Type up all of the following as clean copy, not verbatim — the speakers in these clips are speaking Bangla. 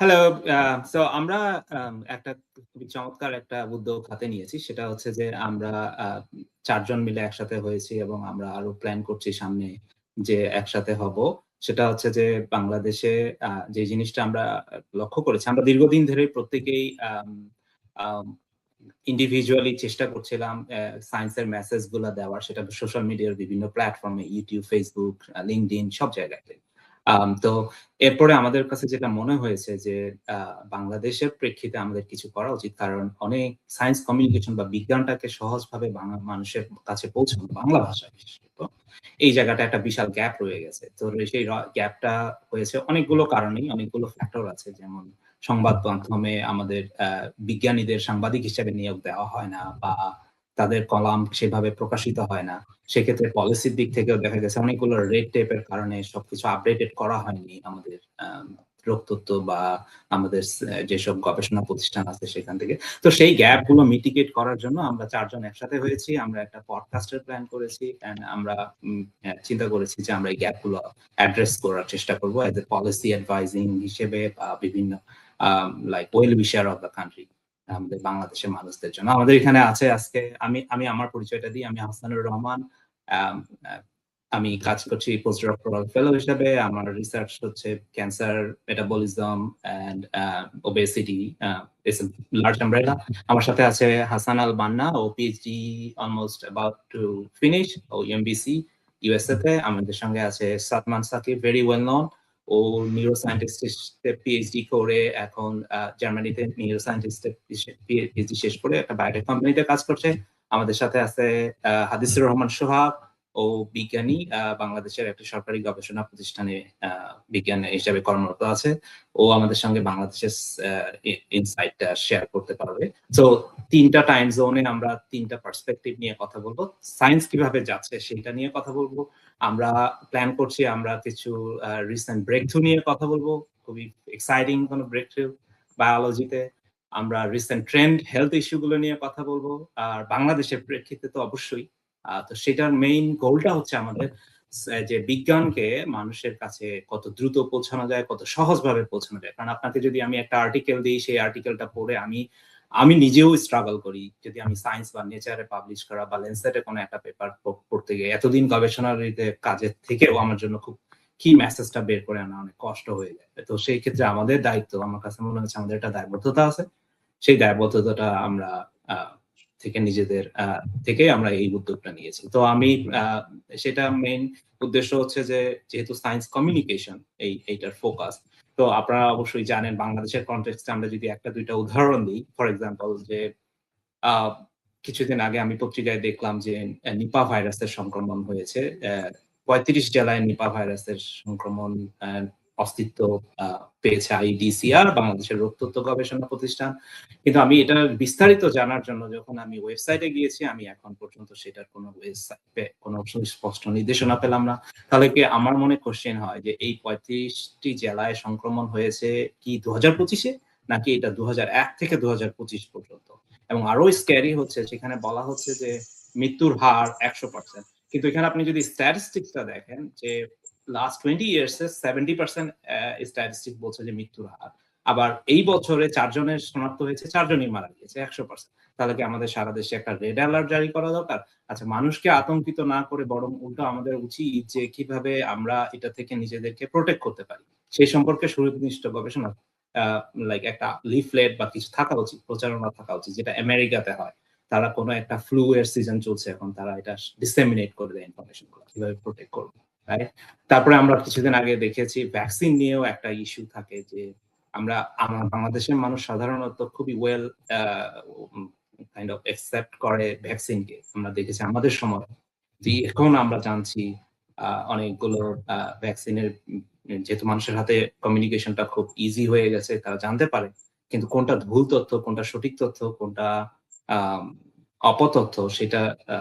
হ্যালো, সো আমরা একটা খুবই চমৎকার একটা উদ্যোগ হাতে নিয়েছি। সেটা হচ্ছে যে আমরা আ ৪ জন মিলে একসাথে হয়েছি এবং আমরা আরো প্ল্যান করছি সামনে যে একসাথে হব। সেটা হচ্ছে যে বাংলাদেশে যে জিনিসটা আমরা লক্ষ্য করেছি, আমরা দীর্ঘদিন ধরেই প্রত্যেকেই আম আম ইন্ডিভিজুয়ালি চেষ্টা করছিলাম সায়েন্স এর মেসেজ গুলা দেওয়ার। সেটা সোশ্যাল মিডিয়ার বিভিন্ন প্ল্যাটফর্মে YouTube, Facebook, LinkedIn সব জায়গাতে। তো এরপরে আমাদের কাছে যেটা মনে হয়েছে যে আ বাংলাদেশের প্রেক্ষিতে আমাদের কিছু করা উচিত। কারণ অনেক সায়েন্স কমিউনিকেশন বা বিজ্ঞানটাকে সহজভাবে মানুষের কাছে পৌঁছানো বাংলা ভাষায় বিশেষত। এই জায়গাটা একটা বিশাল গ্যাপ রয়ে গেছে। তো সেই গ্যাপটা হয়েছে অনেকগুলো কারণেই, অনেকগুলো ফ্যাক্টর আছে। যেমন সংবাদ মাধ্যমে আমাদের বিজ্ঞানীদের সাংবাদিক হিসেবে নিয়োগ দেওয়া হয় না বা তাদের কলাম সেভাবে প্রকাশিত হয় না। সেক্ষেত্রে পলিসির দিক থেকেও দেখা গেছে অনেকগুলো রেড টেপ এর কারণে সবকিছু আপডেটেড করা হয়নি আমাদের রোগতত্ত্ব বা আমাদের যেসব গবেষণা প্রতিষ্ঠান আছে সেখান থেকে। তো সেই গ্যাপ গুলো মিটিগেট করার জন্য আমরা ৪ জন একসাথে হয়েছি। আমরা একটা পডকাস্টের প্ল্যান করেছি অ্যান্ড আমরা চিন্তা করেছি যে আমরা এই গ্যাপ গুলো অ্যাড্রেস করার চেষ্টা করব এজ এ পলিসি অ্যাডভাইজিং হিসেবে বা বিভিন্ন like well উইশার of the country আমাদের বাংলাদেশের মানুষদের জন্য। আমাদের এখানে আছে আজকে আমি আমার পরিচয়টা দিই। আমি হাসানুর রহমান। আম আ আমি কাজ করছি পোস্ট ডক্টরাল ফেলো হিসেবে। আমার রিসার্চ হচ্ছে cancer, metabolism and obesity it's a large umbrella. আমার সাথে আছে হাসান আল বান্না ও PhD almost about to finish ও ইউএমবিসি ইউএসএ তে। আমাদের সঙ্গে আছে Sadman Sakib, very well known. ও নিউরো সায়েন্টিস্টে পিএইচডি করে এখন জার্মানিতে নিউরো সায়েন্টিস্টে পিএইচডি শেষ করে একটা বায়োটেক কোম্পানিতে কাজ করছে। আমাদের সাথে আছে হাদিসুর রহমান সোহাগ ও বিজ্ঞানী, বাংলাদেশের একটা সরকারি গবেষণা প্রতিষ্ঠানে বিজ্ঞানী হিসেবে কর্মরত আছে। ও আমাদের সঙ্গে বাংলাদেশের ইনসাইটটা শেয়ার করতে পারবে। সো ৩ টা টাইম জোনে আমরা ৩ টা পার্সপেক্টিভ নিয়ে কথা বলবো। সায়েন্স কিভাবে যাচ্ছে সেটা নিয়ে কথা বলবো। আমরা প্ল্যান করছি আমরা কিছু রিসেন্ট ব্রেক থ্রু নিয়ে কথা বলবো। খুবই এক্সাইটিং কোনো ব্রেক থ্রু বায়োলজিতে। আমরা রিসেন্ট ট্রেন্ড হেলথ ইস্যু গুলো নিয়ে কথা বলবো। আর বাংলাদেশের প্রেক্ষিতে তো অবশ্যই। তো সেটার মেইন গোলটা হচ্ছে আমাদের যে বিজ্ঞানকে মানুষের কাছে কত দ্রুত পৌঁছানো যায়, কত সহজভাবে পৌঁছানো যায়। কারণ আপনাকে যদি আমি একটা আর্টিকেল দিই, সেই আর্টিকেলটা পড়ে আমি নিজেও স্ট্রাগল করি। যদি আমি সায়েন্স বা নেচারে পাবলিশ করা বা ল্যান্সেটে কোনো একটা পেপার পড়তে গিয়ে এতদিন গবেষণার কাজের থেকেও আমার জন্য খুব কি মেসেজটা বের করে আনা অনেক কষ্ট হয়ে যায়। তো সেই ক্ষেত্রে আমাদের দায়িত্ব, আমার কাছে মনে হচ্ছে আমাদের একটা দায়বদ্ধতা আছে। সেই দায়বদ্ধতাটা আমরা আ থেকে নিজেদের থেকেই আমরা এই উদ্যোগটা নিয়েছি। তো আমি আ সেটা মেইন উদ্দেশ্য হচ্ছে যে যেহেতু সায়েন্স কমিউনিকেশন এইটার ফোকাস। তো আপনারা অবশ্যই জানেন বাংলাদেশের কনটেক্সট এ আমরা যদি ১ টা ২ টা উদাহরণ দিই, ফর এক্সাম্পল যে আ কিছুদিন আগে আমি পত্রিকায় দেখলাম যে নিপা ভাইরাসের সংক্রমণ হয়েছে। ৩৫ জেলায় নিপা ভাইরাসের সংক্রমণ অস্তিত্ব আ পেয়েছে আইডিসিআর, বাংলাদেশের রোগতত্ত্ব গবেষণা প্রতিষ্ঠান। কিন্তু আমি এটা বিস্তারিত জানার জন্য যখন আমি ওয়েবসাইটে গিয়েছি, আমি এখন পর্যন্ত সেটার কোনো ওয়েবসাইটে কোনো সুস্পষ্ট নির্দেশনা পেলাম না। তাহলে কি আমার মনে কোয়েশ্চেন হয় যে এই ৩৫ টি জেলায় সংক্রমণ হয়েছে কি ২০২৫ এ? নাকি এটা ২০০১ থেকে ২০২৫ পর্যন্ত? এবং আরো স্ক্যারি হচ্ছে সেখানে বলা হচ্ছে যে মৃত্যুর হার ১০০%। কিন্তু এখানে আপনি যদি স্ট্যাটিস্টিক্স টা দেখেন যে লাস্ট 20 ইয়ার্স এ 70% স্ট্যাটিস্টিক বলছে যে মৃত্যুর হার। আবার এই বছরে ৪ জনের শনাক্ত হয়েছে, ৪ জনই মারা গিয়েছে ১০০%। তাহলে কি আমাদের সারা দেশে একটা রেড অ্যালার্ট জারি করা দরকার? আচ্ছা, মানুষকে আতঙ্কিত না করে বরং উল্টো আমাদের উচিত যে কিভাবে আমরা এটা থেকে নিজেদেরকে প্রোটেক্ট করতে পারি। সেই সম্পর্কে সুনির্দিষ্ট গবেষণা আ লাইক একটা লিফলেট বা কিছু থাকা উচিত, প্রচারণা থাকা উচিত যেটা আমেরিকাতে হয়। তারা কোনো একটা ফ্লু এর সিজন চলছে এখন তারা এটা ডিসেমিনেট করে দেয় ইনফরমেশন গুলো। কিভাবে প্রোটেক্ট করব, রাইট? তারপরে আমরা কিছুদিন আগে দেখেছি ভ্যাকসিন নিয়েও একটা ইস্যু থাকে যে আমার বাংলাদেশের মানুষ সাধারণত খুবই well a um kind of accept করে ভ্যাকসিনকে। আমরা দেখেছি আমাদের সময়। যে এখন আমরা জানছি অনেকগুলো ভ্যাকসিনের যেহেতু মানুষের হাতে কমিউনিকেশনটা খুব ইজি হয়ে গেছে, তারা জানতে পারে। কিন্তু কোনটা ভুল তথ্য, কোনটা সঠিক তথ্য, কোনটা আম অপতথ্য সেটা আ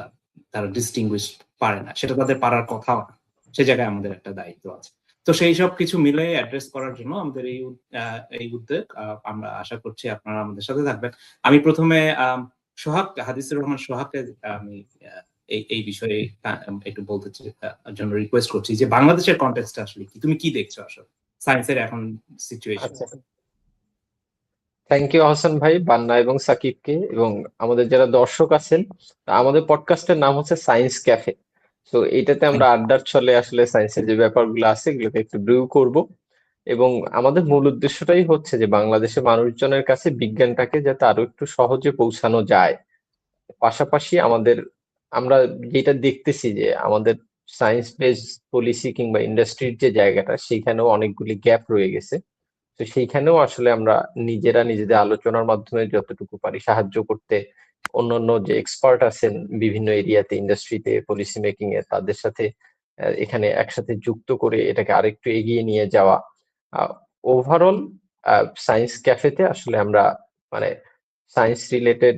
তারা ডিস্টিংগুইশ পারে না। সেটা তাদের পারার কথাও না। সে জায়গায় আমাদের একটা দায়িত্ব আছে। তো সেইসব কিছু মিলে এড্রেস করার জন্য আমাদের এই উদ্যোগ। আমরা আশা করছি আপনারা আমাদের সাথে থাকবেন। আমি ১ম এ হাদিসুর রহমান সোহাগকে আমি আ এই বিষয়ে একটু বলতে জন্য রিকোয়েস্ট করছি যে বাংলাদেশের কনটেক্সট টা আসলে কি? তুমি কি দেখছো আসলে? সায়েন্স এর এখন সিচুয়েশন? আচ্ছা। থ্যাংক ইউ হাসান ভাই, বান্না এবং সাকিবকে, এবং আমাদের যারা দর্শক আছেন। আমাদের পডকাস্টের নাম হচ্ছে সায়েন্স ক্যাফে। তো এটাতে আমরা আড্ডার ছলে আসলে সায়েন্সের যে ব্যাপারগুলো আছে এগুলোকে একটু ব্রিউ করব, এবং আমাদের মূল উদ্দেশ্যটাই হচ্ছে যে বাংলাদেশের মানুষজনের কাছে বিজ্ঞানটাকে যাতে আরো একটু সহজে পৌঁছানো যায়। পাশাপাশি আমরা যেটা দেখতেছি যে আমাদের সায়েন্স বেসড পলিসি কিংবা ইন্ডাস্ট্রির যে জায়গাটা সেখানেও অনেকগুলি গ্যাপ রয়ে গেছে। তো সেইখানেও আসলে আমরা নিজেরা নিজেদের আলোচনার মাধ্যমে যতটুকু পারি সাহায্য করতে, অন্যান্য যে এক্সপার্ট আছেন বিভিন্ন এরিয়াতে, ইন্ডাস্ট্রিতে, পলিসি মেকিং এ, তাদের সাথে এখানে একসাথে যুক্ত করে এটাকে আরেকটু এগিয়ে নিয়ে যাওয়া। ওভারঅল সায়েন্স ক্যাফেতে আসলে আমরা মানে সায়েন্স রিলেটেড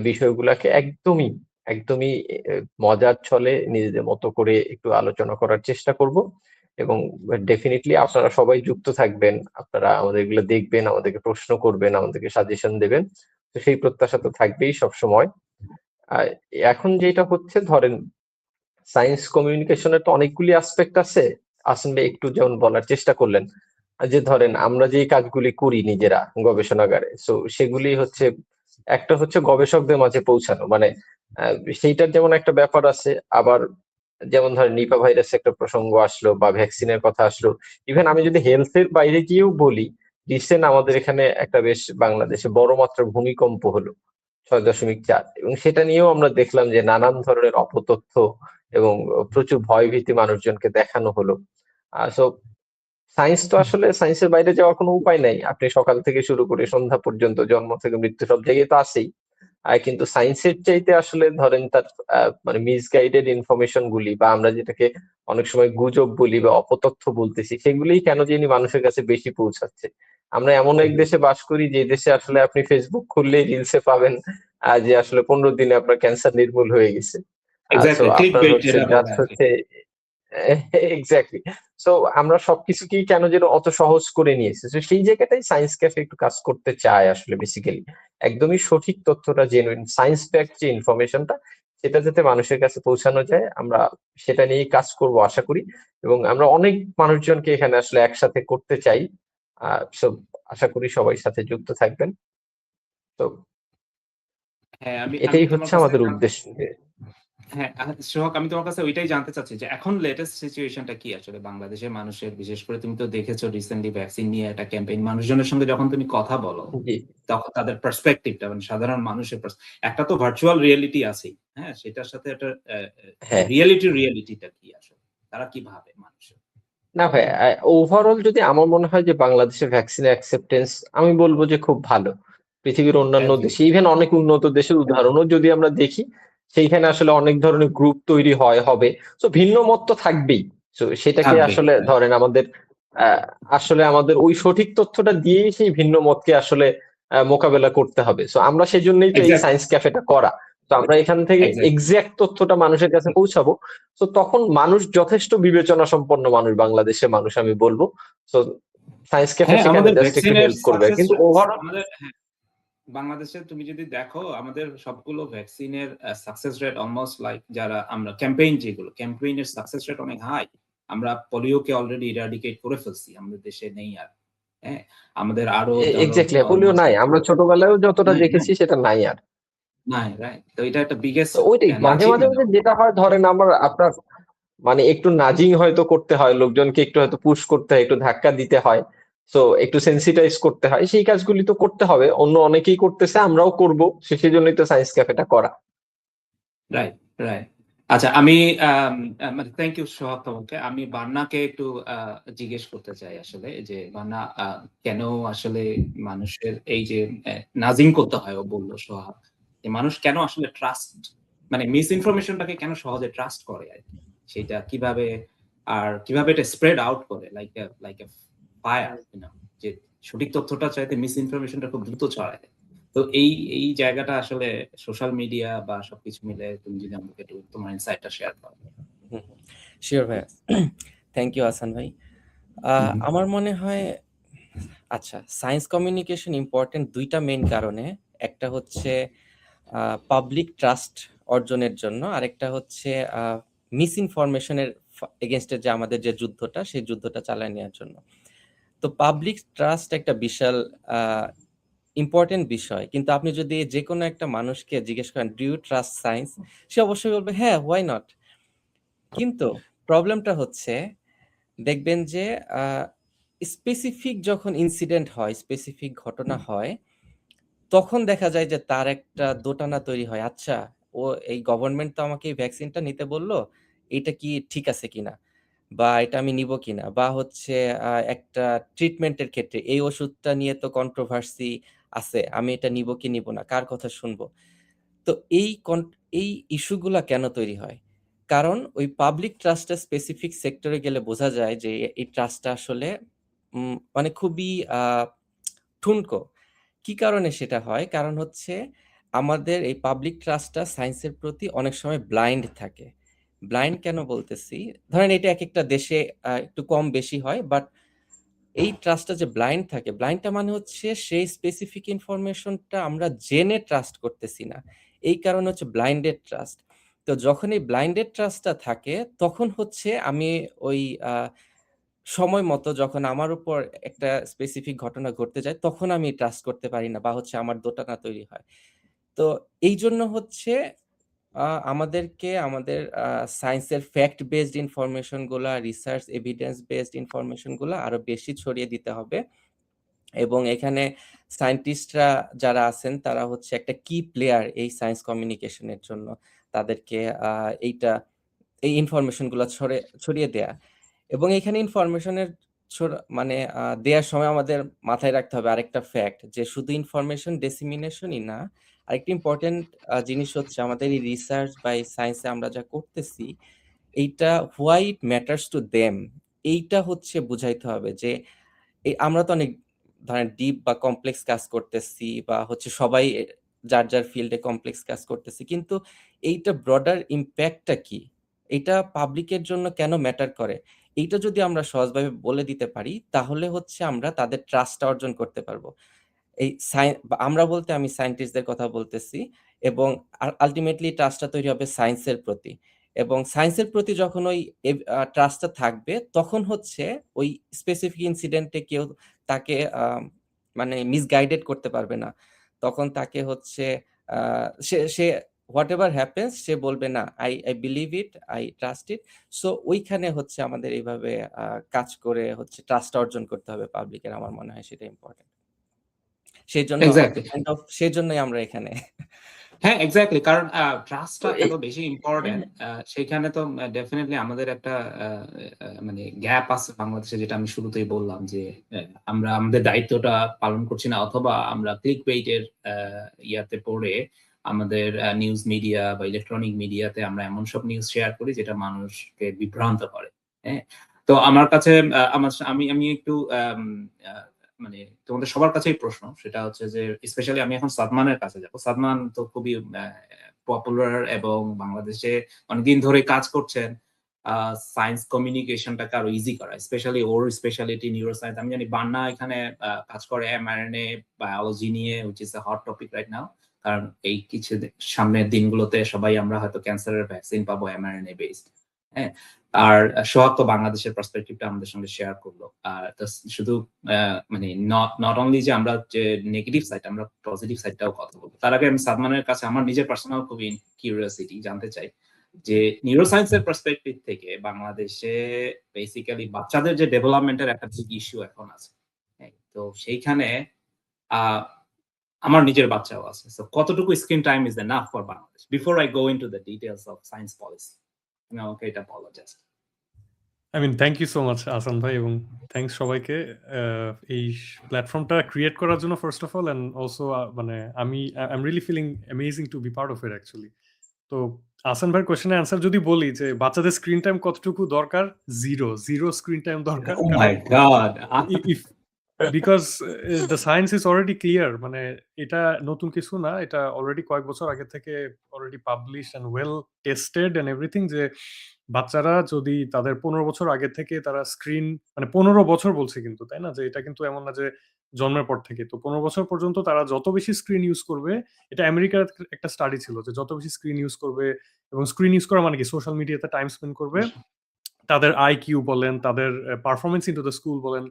বিষয়গুলোকে একদমই একদমই মজার ছলে নিজেদের মতো করে একটু আলোচনা করার চেষ্টা করব, এবং ডেফিনেটলি আপনারা সবাই যুক্ত থাকবেন, আপনারা আমাদের এগুলো দেখবেন, আমাদেরকে প্রশ্ন করবেন, আমাদেরকে সাজেশন দেবেন। তো সেই প্রত্যাশা তো থাকবেই সব সময়। আর এখন যেটা হচ্ছে, ধরেন সায়েন্স কমিউনিকেশনের তো অনেকগুলি অ্যাসপেক্ট আছে। আসেন ভাই একটু যেমন বলার চেষ্টা করলেন যে ধরেন আমরা যে কাজগুলি করি নিজেরা গবেষণাগারে, সো সেগুলি হচ্ছে একটা হচ্ছে গবেষকদের মাঝে পৌঁছানো, মানে সেইটার যেমন একটা ব্যাপার আছে। আবার যেমন ধরেন নিপা ভাইরাস একটা প্রসঙ্গ আসলো বা ভ্যাকসিনের কথা আসলো, ইভেন আমি যদি হেলথের বাইরে গিয়েও বলি, রিসেন্ট আমাদের এখানে একটা বেশ বাংলাদেশে বড় মাত্রার ভূমিকম্প হলো 6.4, এবং সেটা নিয়েও আমরা দেখলাম যে নানান ধরনের অপতথ্য এবং প্রচুর ভয়ভীতি মানুষজনকে দেখানো হলো। সো সায়েন্স তো আসলে সায়েন্সের বাইরে যাওয়ার কোনো উপায় নাই, আপনি সকাল থেকে শুরু করে সন্ধ্যা পর্যন্ত জন্ম থেকে মৃত্যু সব জায়গায় তো আছেই। কিন্তু সায়েন্সের চাইতে আসলে ধরেন তার মানে মিসগাইডেড ইনফরমেশন গুলি, বা আমরা যেটাকে অনেক সময় গুজব বলি বা অপতথ্য বলতেছি, সেগুলিই কেন জানি মানুষের কাছে বেশি পৌঁছাচ্ছে। আমরা এমন এক দেশে বাস করি যে দেশে আসলে আপনি ফেসবুক খুললেই রিলসে পাবেন যে আসলে 15 দিনে আপনার ক্যান্সার নির্মূল হয়ে গেছে। সো এক্স্যাক্টলি আপনার ক্লিকবেইট হচ্ছে যেটা বলে জাস্ট আর কি। হচ্ছে এক্স্যাক্টলি। সো আমরা সবকিছুকেই কেন যেন অত সহজ করে নিয়েছি, তো সেই জায়গাটাই সায়েন্স ক্যাফে একটু কাজ করতে চায় আসলে বেসিক্যালি। একদমই সঠিক তথ্যটা, জেনুইন সায়েন্স ব্যাকড যে ইনফরমেশনটা, সেটা যাতে মানুষের কাছে পৌঁছানো যায়, আমরা সেটা নিয়েই কাজ করব আশা করি। এবং আমরা অনেক মানুষজনকে এখানে আসলে একসাথে করতে চাই। সো আশা করি সবাই সাথে যুক্ত থাকবেন। তো হ্যাঁ, আমি আমি এটাই তোমার হচ্ছে কাছে আমাদের উদ্দেশ্য। হ্যাঁ, সোহাগ, আমি তোমার কাছে ওইটাই জানতে চাচ্ছি যে এখন লেটেস্ট সিচুয়েশনটা কি আসলে বাংলাদেশের মানুষের, বিশেষ করে তুমি তো দেখেছো রিসেন্টলি ভ্যাকসিন নিয়ে একটা ক্যাম্পেইন, মানুষজনের সঙ্গে যখন তুমি কথা বলো জি। তখন তাদের পার্সপেক্টিভটা, মানে সাধারণ মানুষের একটা তো ভার্চুয়াল রিয়েলিটি আছেই, হ্যাঁ, সেটার সাথে একটা হ্যাঁ। রিয়েলিটিটা কি আসলে, তারা কি ভাবে মানুষের? না ভাই, ওভারঅল যদি আমার মনে হয় যে বাংলাদেশের ভ্যাকসিন অ্যাকসেপ্টেন্স, আমি বলবো যে খুব ভালো। পৃথিবীর অন্যান্য Agree. দেশে, ইভেন অনেক উন্নত দেশের উদাহরণও যদি আমরা দেখি, সেইখানে আসলে অনেক ধরনের গ্রুপ তৈরি হবে। তো ভিন্ন মত তো থাকবেই। তো সেটাকে থাকবেই, আসলে হ্যাঁ। ধরেন আমাদের ওই সঠিক তথ্যটা দিয়েই সেই ভিন্ন মতকে আসলে মোকাবেলা করতে হবে। তো আমরা সেজন্যই তো এই এক্স্যাক্টলি, সায়েন্স ক্যাফেটা করা। তো আমরা এখান থেকে এক্স্যাক্টলি। এক্সাক্ট তথ্যটা মানুষের কাছে পৌঁছাবো। তো তখন মানুষ যথেষ্ট বিবেচনা সম্পন্ন মানুষ, বাংলাদেশের মানুষ আমি বলবো। তো সায়েন্স ক্যাফে হ্যাঁ, সেখানে আমাদের জাস্ট একটু ভ্যাকসিনের হেল্প করবে, সাকসেস, কিন্তু ওভারঅল আমাদের, হ্যাঁ, বাংলাদেশে তুমি যদি দেখো আমাদের সবগুলো ভ্যাকসিনের সাকসেস রেট অলমোস্ট লাইক, যারা আমরা ক্যাম্পেইন, যেগুলো ক্যাম্পেইনের সাকসেস রেট অনেক হাই। আমরা পোলিওকে অলরেডি ইরাডিকেট করে ফেলছি, আমাদের দেশে নেই আর। হ্যাঁ, আমাদের আরো ধরো এক্স্যাক্টলি পোলিও অলমোস্ট, নাই, আমরা ছোটবেলায়ও যতটা নাই নাই দেখেছি সেটা নাই আর। নাই, রাইট, তো এটা একটা বিগেস্ট তো ওইটাই মাঝে মাঝে অ্যাচিভমেন্ট। মাঝে যেটা হয়, ধরেন আপনার মানে একটু নাজিং হয়তো করতে হয়, লোকজনকে একটু হয়তো পুশ করতে হয়, একটু ধাক্কা দিতে হয়, তো একটু সেন্সিটাইজ করতে হয়, সেই কাজগুলি তো করতে হবে, অন্য অনেকেই করতেছে, আমরাও করব, সেই জন্যই তো সায়েন্স ক্যাফেটা করা। Right, right. আচ্ছা, আমি মানে থ্যাংক ইউ সোহাগ তোমাকে। আমি বান্নাকে একটু জিজ্ঞেস করতে চাই আসলে, যে বান্না কেন আসলে মানুষের এই যে নাজিং করতে হয়, ও বললো সোহাগ, যে মানুষ কেন আসলে ট্রাস্ট, মানে মিস ইনফরমেশনটাকে কেন সহজে ট্রাস্ট করে আর কি, সেটা কিভাবে, আর কিভাবে এটা স্প্রেড আউট করে লাইক এ ফায়ার, যে সঠিক তথ্যটা চাইতে মিস ইনফরমেশনটা খুব দ্রুত ছড়ায়। তো এই জায়গাটা আসলে সোশ্যাল মিডিয়া বা সবকিছু মিলে তুমি যদি আমাকে একটু তোমার ইনসাইটটা শেয়ার করো। শিওর ভাই, থ্যাংক ইউ হাসান ভাই। আমার মনে হয়, আচ্ছা, সায়েন্স কমিউনিকেশন ইম্পর্টেন্ট দুইটা মেইন কারণে। একটা হচ্ছে পাবলিক ট্রাস্ট অর্জনের জন্য, আরেকটা হচ্ছে মিস ইনফরমেশনের এগেনস্টে যে আমাদের যে যুদ্ধটা, সেই যুদ্ধটা চালিয়ে নেওয়ার জন্য। তো পাবলিক ট্রাস্ট একটা বিশাল ইম্পর্টেন্ট বিষয়, কিন্তু আপনি যদি যে কোনো একটা মানুষকে জিজ্ঞেস করেন ডু ইউ ট্রাস্ট সায়েন্স, সে অবশ্যই বলবে হ্যাঁ, হোয়াই নট। কিন্তু প্রবলেমটা হচ্ছে দেখবেন যে স্পেসিফিক যখন ইনসিডেন্ট হয়, স্পেসিফিক ঘটনা হয়, তখন দেখা যায় যে তার একটা দোটানা তৈরি হয়। আচ্ছা, ও এই গভর্নমেন্ট তো আমাকে এই ভ্যাকসিনটা নিতে বলল, এটা কি ঠিক আছে কিনা, বা এটা আমি নিব কিনা, বা হচ্ছে একটা ট্রিটমেন্টের ক্ষেত্রে এই ওষুধটা নিয়ে তো কন্ট্রোভার্সি আছে, আমি এটা নিব কি নিব না, কার কথা শুনবো। তো এই ইস্যুগুলা কেন তৈরি হয়? কারণ ওই পাবলিক ট্রাস্টটা স্পেসিফিক সেক্টরে গেলে বোঝা যায় যে এই ট্রাস্টটা আসলে মানে খুবই ঠুনকো। কি কারণে সেটা হয়? কারণ হচ্ছে আমাদের এই পাবলিক ট্রাস্টটা সায়েন্সের প্রতি অনেক সময় ব্লাইন্ড থাকে। ব্লাইন্ড কেন বলতেছি? ধরেন এটা একেকটা দেশে একটু কম বেশি হয়। বাট এই ট্রাস্টটা যে ব্লাইন্ড থাকে, ব্লাইন্ডটা মানে হচ্ছে সেই স্পেসিফিক ইনফরমেশনটা আমরা জেনে ট্রাস্ট করতেছি না। এই কারণে হচ্ছে ব্লাইন্ডেড ট্রাস্ট। তো যখন এই ব্লাইন্ডেড ট্রাস্টটা থাকে, তখন হচ্ছে আমি ওই আ সময় মতো যখন আমার উপর একটা স্পেসিফিক ঘটনা ঘটতে যায়, তখন আমি ট্রাস্ট করতে পারি না, বা হচ্ছে আমার দোটানা তৈরি হয়। তো এইজন্য হচ্ছে আমাদেরকে আমাদের সায়েন্সের ফ্যাক্ট বেসড ইনফরমেশন গুলা, রিসার্চ এভিডেন্স বেসড ইনফরমেশন গুলা আরো বেশি ছড়িয়ে দিতে হবে। এবং এখানে সায়েন্টিস্টরা যারা আছেন তারা হচ্ছে একটা কি প্লেয়ার এই সায়েন্স কমিউনিকেশনের জন্য। তাদেরকে এই ইনফরমেশন গুলা ছড়িয়ে দেয়া। এবং এখানে ইনফরমেশনের মানে দেওয়ার সময় আমাদের মাথায় রাখতে হবে আরেকটা ফ্যাক্ট, যে শুধু ইনফরমেশন ডেসিমিনেশনই না, আরেকটা ইম্পর্টেন্ট জিনিস হচ্ছে আমাদের এই রিসার্চ বা এই সায়েন্সে আমরা যা করতেছি, এইটা why it matters to them, এইটা হচ্ছে বুঝাইতে হবে যে আমরা তো অনেক ধরেন ডিপ বা কমপ্লেক্স কাজ করতেছি, বা হচ্ছে সবাই যার যার ফিল্ডে কমপ্লেক্স কাজ করতেছি, কিন্তু এইটা ব্রডার ইম্প্যাক্টটা কি, এটা পাবলিকের জন্য কেন ম্যাটার করে, এইটা যদি আমরা সহজভাবে বলে দিতে পারি, তাহলে হচ্ছে আমরা তাদের ট্রাস্টটা অর্জন করতে পারবো। এই আমরা বলতে আমি সায়েন্টিস্টদের কথা বলতেছি। এবং আলটিমেটলি ট্রাস্টটা তৈরি হবে সায়েন্সের প্রতি। এবং সায়েন্সের প্রতি যখন ওই ট্রাস্টটা থাকবে, তখন হচ্ছে ওই স্পেসিফিক ইনসিডেন্টে কেউ তাকে মানে মিসগাইডেড করতে পারবে না। তখন তাকে হচ্ছে সে সে হোয়াট এভার হ্যাপেন্স সে বলবে না, I believe it, I trust it. So ওইখানে হচ্ছে আমাদের এইভাবে কাজ করে হচ্ছে ট্রাস্ট অর্জন করতে হবে পাবলিকের, আমার মনে হয় সেটা ইম্পর্টেন্ট। সেজন্য এক্সাক্টলি। সেজন্যই আমরা এখানে। হ্যাঁ, এক্সাক্টলি। কারণ তো ট্রাস্টটা এত বেশি ইম্পর্টেন্ট, সেখানে তো ডেফিনিটলি আমাদের একটা মানে গ্যাপ আছে বাংলাদেশে, যেটা আমি শুরুতেই বললাম যে আমরা আমাদের দায়িত্বটা পালন করছি না, অথবা আমরা ক্লিক বেইটের ইয়াতে পড়ে আমাদের নিউজ মিডিয়া বা ইলেকট্রনিক মিডিয়াতে আমরা এমন সব নিউজ শেয়ার করি যেটা মানুষকে বিভ্রান্ত করে। হ্যাঁ, তো আমার কাছে আমি একটু মানে তোমাদের সবার কাছেই প্রশ্ন, সেটা হচ্ছে যে স্পেশালি আমি এখন সাদমানের কাছে যাব। সাদমান তো খুবই পপুলার এবং বাংলাদেশে অনেকদিন ধরে কাজ করছেন সায়েন্স কমিউনিকেশনটাকে আরো ইজি করা, স্পেশালি ওর স্পেশালিটি নিউরো সায়েন্স। আমি জানি বান্না এখানে কাজ করে mRNA বায়োলজি নিয়ে, which is a hot topic right now, কারণ এই কিছু সামনের দিনগুলোতে সবাই আমরা হয়তো ক্যান্সারের ভ্যাকসিন পাবো mRNA বেসড। হ্যাঁ, আর সোহাগ তো বাংলাদেশের পার্সপেক্টিভটা আমাদের সঙ্গে শেয়ার করলো। আর শুধু মানে নট অনলি যে আমরা যে নেগেটিভ সাইড, আমরা পজিটিভ সাইডটাও কথা বলবো। তার আগে আমি সাদমানের কাছে আমার নিজের পার্সোনাল খুবই কিউরিওসিটি জানতে চাই যে নিউরোসায়েন্সের পার্সপেক্টিভ থেকে বাংলাদেশে বেসিক্যালি বাচ্চাদের যে ডেভেলপমেন্টের একটা বিগ ইস্যু এখন আছে, তো সেইখানে আমার নিজের বাচ্চাও আছে, সো কতটুকু screen time is enough for Bangladesh? Before I go into the details of science policy, তুমি আমাকে এটা বলো just. I mean, thank you so much, আসান ভাই, এবং থ্যাংকস সবাইকে এই প্ল্যাটফর্মটা ক্রিয়েট করার জন্য first of all, and also মানে I am really feeling amazing to be part of it actually. তো আসান ভাইয়ের কোশ্চেনের অ্যান্সার যদি বলি যে বাচ্চাদের স্ক্রিন টাইম কতটুকু দরকার, জিরো স্ক্রিন টাইম দরকার। Oh my God! Because the science is already clear, মানে এটা নতুন কিছু না, এটা অলরেডি কয়েক বছর আগে থেকে already publish and well tested and everything, যে বাচ্চারা যদি তাদের 15 বছর আগে থেকে তারা স্ক্রিন, মানে 15 বছর বলছে কিন্তু, তাই না, যে এটা কিন্তু এমন না যে জন্মের পর থেকে, তো 15 বছর পর্যন্ত তারা যত বেশি স্ক্রিন ইউজ করবে, এটা আমেরিকার একটা স্টাডি ছিল যে যত বেশি স্ক্রিন ইউজ করবে, এবং স্ক্রিন ইউজ করা মানে কি সোশ্যাল মিডিয়াতে টাইম স্পেন্ড করবে, তাদের আইকিউ বলেন, তাদের পারফরমেন্স ইনটু দ্য স্কুল বলেন,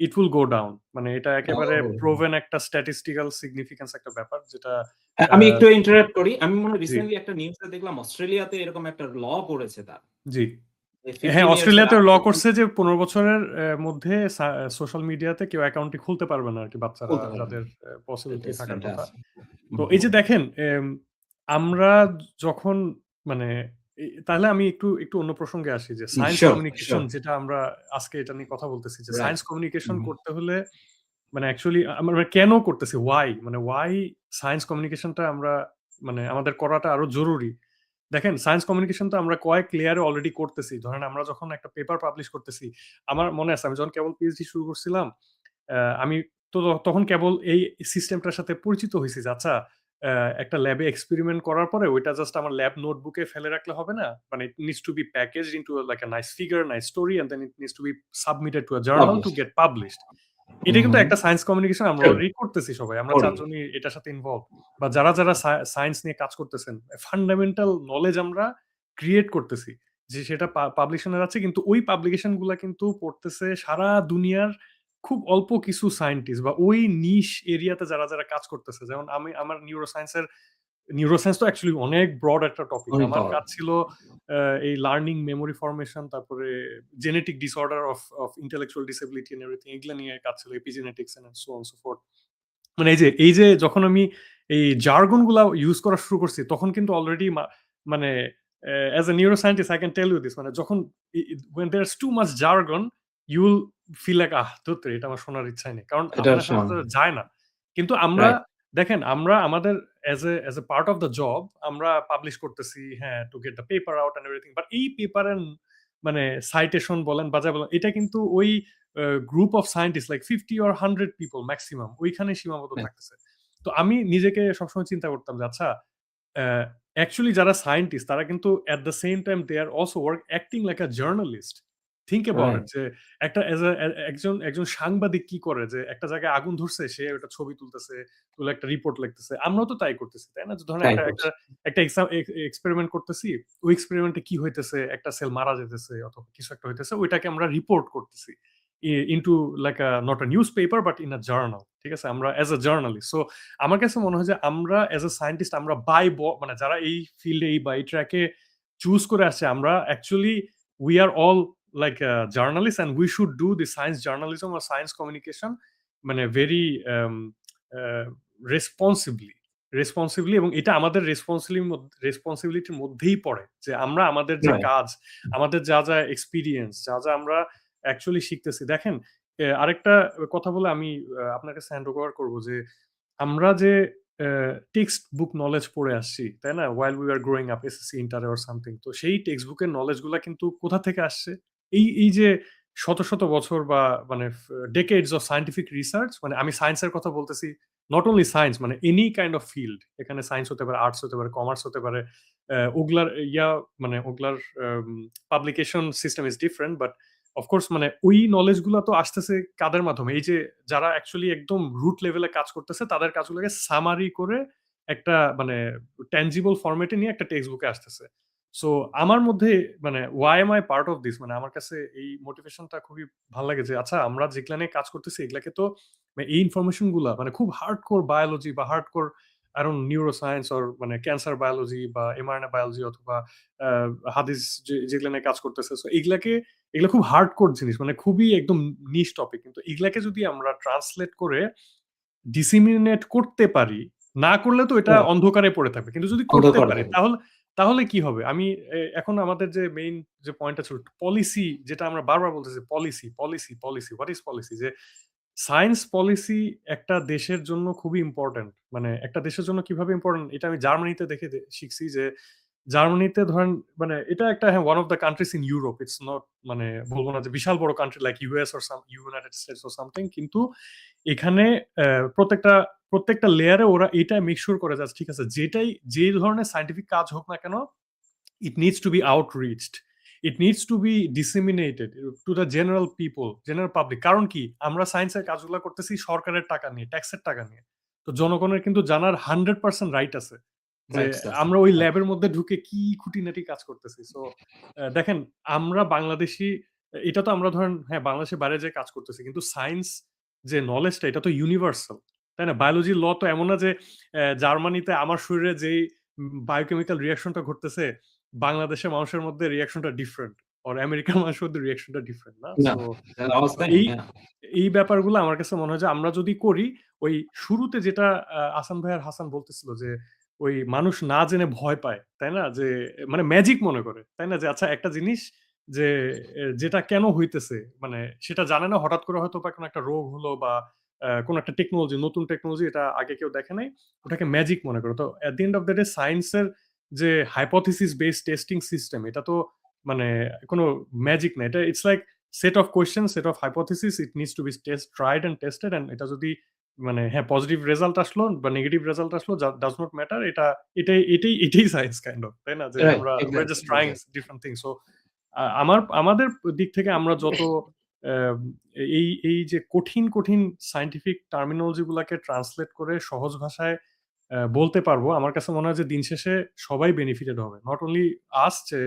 ইট উইল গো ডাউন। মানে এটা একেবারে ও। প্রুভেন একটা স্ট্যাটিস্টিক্যাল সিগনিফিকেন্স একটা ব্যাপার, যেটা আমি একটু ইন্টারাপ্ট করি। আমি মনে হয় জি রিসেন্টলি একটা নিউজে দেখলাম অস্ট্রেলিয়াতে এরকম একটা ল করেছে তারা। জি যে হ্যাঁ, 15 ইয়ার্স এর অস্ট্রেলিয়াতে ল আগে করছে যে 15 বছরের মধ্যে সোশ্যাল মিডিয়াতে কেউ অ্যাকাউন্টই খুলতে পারবে না আর কি, বাচ্চারা খুলতে পারবে না। যাদের পসিবিলিটি থাকার রেস্টুরেন্টে কথা। আছে। তো এই যে দেখেন আমরা যখন মানে তাহলে আমি একটু একটু অন্য প্রসঙ্গে আসি, যে সায়েন্স শিওর, কমিউনিকেশন শিওর। যেটা আমরা আজকে এটা নিয়ে কথা বলতেছি, যে রাইট। সায়েন্স কমিউনিকেশন করতে হলে মানে অ্যাকচুয়ালি আমরা কেন করতেছি, ওয়াই সায়েন্স কমিউনিকেশনটা আমরা মানে আমাদের করাটা আরো জরুরি। দেখেন, সায়েন্স কমিউনিকেশন তো আমরা কয়েক লেয়ারে অলরেডি করতেছি। ধরেন আমরা যখন একটা পেপার পাবলিশ করতেছি, আমার মনে আছে আমি যখন কেবল পিএইচডি শুরু করছিলাম, আমি তো তখন কেবল এই সিস্টেমটার সাথে পরিচিত হইছি যে আচ্ছা, একটা ল্যাবে এক্সপেরিমেন্ট করার পরে ওইটা জাস্ট আমার ল্যাব নোটবুকে ফেলে রাখলে হবে না। মানে it needs to be packaged into like a nice figure, nice story, and then it needs to be submitted to a journal to get published. এটা কিন্তু একটা সায়েন্স কমিউনিকেশন আমরা অলরেডি করতেছি সবাই। আমরা করি। চারজনই এটার সাথে ইনভলভ। বা যারা সায়েন্স নিয়ে কাজ করতেছেন, ফান্ডামেন্টাল নলেজ আমরা ক্রিয়েট করতেছি। যে সেটা পাবলিশনে যাচ্ছে, কিন্তু ওই পাবলিকেশন গুলা কিন্তু পড়তেছে সারা দুনিয়ার খুব অল্প কিছু সায়েন্টিস্ট বা ওই নিশ এরিয়াতে যারা কাজ করতেছে। যেমন আমার নিউরোসায়েন্স তো অ্যাকচুয়ালি অনেক ব্রড একটা টপিক। অনেক আমার বড়। কাজ ছিল এই লার্নিং, মেমোরি ফরমেশন, তারপরে genetic disorder of intellectual disability and everything, এগুলা নিয়ে কাজ ছিল, epigenetics and so on so forth. মানে এই যে যখন আমি এই জার্গন গুলা ইউজ করা শুরু করছি, তখন কিন্তু অলরেডি মানে as a neuroscientist I can tell you this, মানে যখন when there's too much jargon you will feel like ধুর এটা আমার শোনার ইচ্ছাই নেই, কারণ এটা আপনার সাথে যায় না। কিন্তু আমরা রাইট। দেখেন, আমরা আমাদের as a part of the job আমরা পাবলিশ করতেছি, হ্যাঁ, to get the paper out and everything, but এই পেপারের মানে সাইটেশন বলেন বা যা বলেন, এটা কিন্তু ওই group of scientist like 50 or 100 people maximum ওইখানে সীমাবদ্ধ হ্যাঁ। থাকতেছে। তো আমি নিজেকে সবসময় চিন্তা করতাম যে আচ্ছা, অ্যাকচুয়ালি যারা সায়েন্টিস্ট তারা কিন্তু at the same time they are also acting like a journalist. Think about it, right. যে একটা একজন সাংবাদিক কি করে, যে একটা জায়গায় আগুন ধরছে, সে একটা ছবি তুলতেছে, তুলে একটা রিপোর্ট লিখতেছে। আমরাও তো তাই করতেছি, তাই না? যে ধরেন তাই একটা করছি। একটা এক্সপেরিমেন্ট করতেছি, ওই এক্সপেরিমেন্টে কি হইতেছে, একটা সেল মারা যেতেছে অথবা কিছু একটা হইতেছে, ওইটাকে আমরা রিপোর্ট করতেছি into like not a news paper but in a journal. ঠিক আছে, আমরা অ্যাজ আ জার্নালিস্ট। সো আমার কাছে মনে হয় যে আমরা অ্যাজ আ সায়েন্টিস্ট, আমরা মানে যারা এই ফিল্ডে এই ট্র্যাকে চুজ করে আসছে, আমরা actually we are all like journalists, and we should do the science journalism or science communication মানে very responsibly, এবং এটা আমাদের রেসপন্সিবিলিটির মধ্যেই পড়ে, যে আমরা আমাদের যে রাইট। কাজ, আমাদের যা এক্সপিরিয়েন্স, যা আমরা অ্যাকচুয়ালি শিখতেছি। দেখেন, আরেকটা কথা বলে আমি আপনার কাছে হ্যান্ড ওভার করবো, যে আমরা যে টেক্সট বুক নলেজ পড়ে আসছি, তাই না, while we were growing up, SSC, ইন্টারে or something, তো সেই টেক্সট বুকের নলেজ গুলা কিন্তু কোথা থেকে আসছে? এই যে শত বছর বা মানে ডেকেডস অফ সায়েন্টিফিক রিসার্চ, মানে আমি সায়েন্সের কথা বলতেছি, নট অনলি সায়েন্স, মানে এনি কাইন্ড অফ ফিল্ড। এখানে সায়েন্স হতে পারে, আর্টস হতে পারে, কমার্স হতে পারে, ওগুলার মানে ওগুলার publication system is different, but of course মানে ওই নলেজ গুলা তো আসতেছে কাদের মাধ্যমে? এই যে যারা অ্যাকচুয়ালি একদম রুট লেভেলে কাজ করতেছে, তাদের কাজগুলোকে সামারি করে একটা মানে ট্যানজিবল ফরম্যাটে নিয়ে একটা টেক্সট বুকে আসতেছে। সো আমার মধ্যে মানে why am I part of this, মানে আমার কাছে এই মোটিভেশনটা খুবই ভালো লাগে, যে আচ্ছা, আমরা যেগুলা নিয়ে কাজ করতেছি, এগুলাকে তো এই ইনফরমেশন গুলা মানে খুব হার্ডকোর বায়োলজি বা হার্ডকোর নিউরো সায়েন্স অর মানে ক্যান্সার বায়োলজি বা এমআরএনএ বায়োলজি অথবা হাদিস যেগুলা নিয়ে কাজ করতেছে, সো এগুলা খুব হার্ডকোর জিনিস, মানে খুবই একদম নিশ টপিক, কিন্তু এগুলাকে যদি আমরা ট্রান্সলেট করে ডিসিমিনেট করতে পারি, না করলে তো এটা অন্ধকারে পড়ে থাকবে, কিন্তু যদি করতে পারি তাহলে কি হবে? আমি এখন আমাদের যে মেইন যে পয়েন্টটা ছিল পলিসি, যেটা আমরা বারবার বলতেছি, পলিসি, হোয়াট ইজ পলিসি? যে সায়েন্স পলিসি একটা দেশের জন্য খুবই ইম্পর্টেন্ট। মানে একটা দেশের জন্য কিভাবে ইম্পর্টেন্ট, এটা আমি জার্মানিতে দেখে শিখছি, যে জার্মানিতে ধরেন মানে এটা একটা, হ্যাঁ, one of the countries in Europe, it's not মানে বলবো না যে বিশাল বড় country like US or United states or something, কিন্তু এখানে প্রত্যেকটা লেয়ারে ওরা এটা মেক শিওর করে যাচ্ছে, ঠিক আছে, যে ধরনের সায়েন্টিফিক কাজ হোক না কেন, it needs to be outreached, it needs to be disseminated to the general public। কারণ কি, আমরা সায়েন্সের কাজগুলো করতেছি সরকারের টাকা নিয়ে, ট্যাক্সের টাকা নিয়ে। তো জনগণের কিন্তু জানার 100% রাইট আছে যে আমরা ওই ল্যাবের মধ্যে ঢুকে কি খুঁটিনাটি কাজ করতেছি। সো দেখেন, আমরা বাংলাদেশি এটা তো আমরা ধরেন হ্যাঁ বাংলাদেশের বাইরে যে কাজ করতেছি, কিন্তু সায়েন্স যে নলেজটা এটা তো ইউনিভার্সাল, তাই না? বায়োলজি ল তো এমন না যে জার্মানিতে আমার শরীরে যেই বায়োকেমিক্যাল রিয়াকশনটা ঘটতেছে বাংলাদেশের মানুষের মধ্যে রিয়াকশনটা ডিফারেন্ট, আর আমেরিকার মানুষের মধ্যে রিয়াকশনটা ডিফারেন্ট না। না, সো অবস্থায় এই না। এই ব্যাপারগুলো আমার কাছে মনে হয় যে আমরা যদি করি, ওই শুরুতে যেটা আসান ভাই আর হাসান বলতেছিল যে ওই মানুষ না জেনে ভয় পায়, তাই না? যে মানে ম্যাজিক মনে করে, তাই না? যে আচ্ছা একটা জিনিস যে যেটা কেন হইতেছে মানে সেটা জানে না, হঠাৎ করে হয়তো বা কোনো একটা রোগ হলো বা কোনো একটা টেকনোলজি, নতুন টেকনোলজি, এটা আগে কেউ দেখে নাই, ওটাকে ম্যাজিক মনে করে। তো at the end of the day সায়েন্সের যে হাইপোথিসিস বেসড টেস্টিং সিস্টেম, এটা তো মানে কোনো ম্যাজিক না, এটা it's like set of question, set of hypothesis, it needs to be tried and tested, and এটা যদি মানে হ্যাঁ পজিটিভ রেজাল্ট আসলো বা নেগেটিভ রেজাল্ট আসলো, ডাজ নট ম্যাটার, এটাই সায়েন্স কাইন্ড অফ, তাই না? যে রাইট, আমরা exactly, just trying different things. So আমাদের দিক থেকে আমরা যত আহ, এই যে কঠিন কঠিন সায়েন্টিফিক টার্মিনোলজি গুলাকে ট্রান্সলেট করে সহজ ভাষায় বলতে পারবো, আমার কাছে মনে হয় যে দিন শেষে সবাই বেনিফিটেড হবে, নট অনলি আস, যে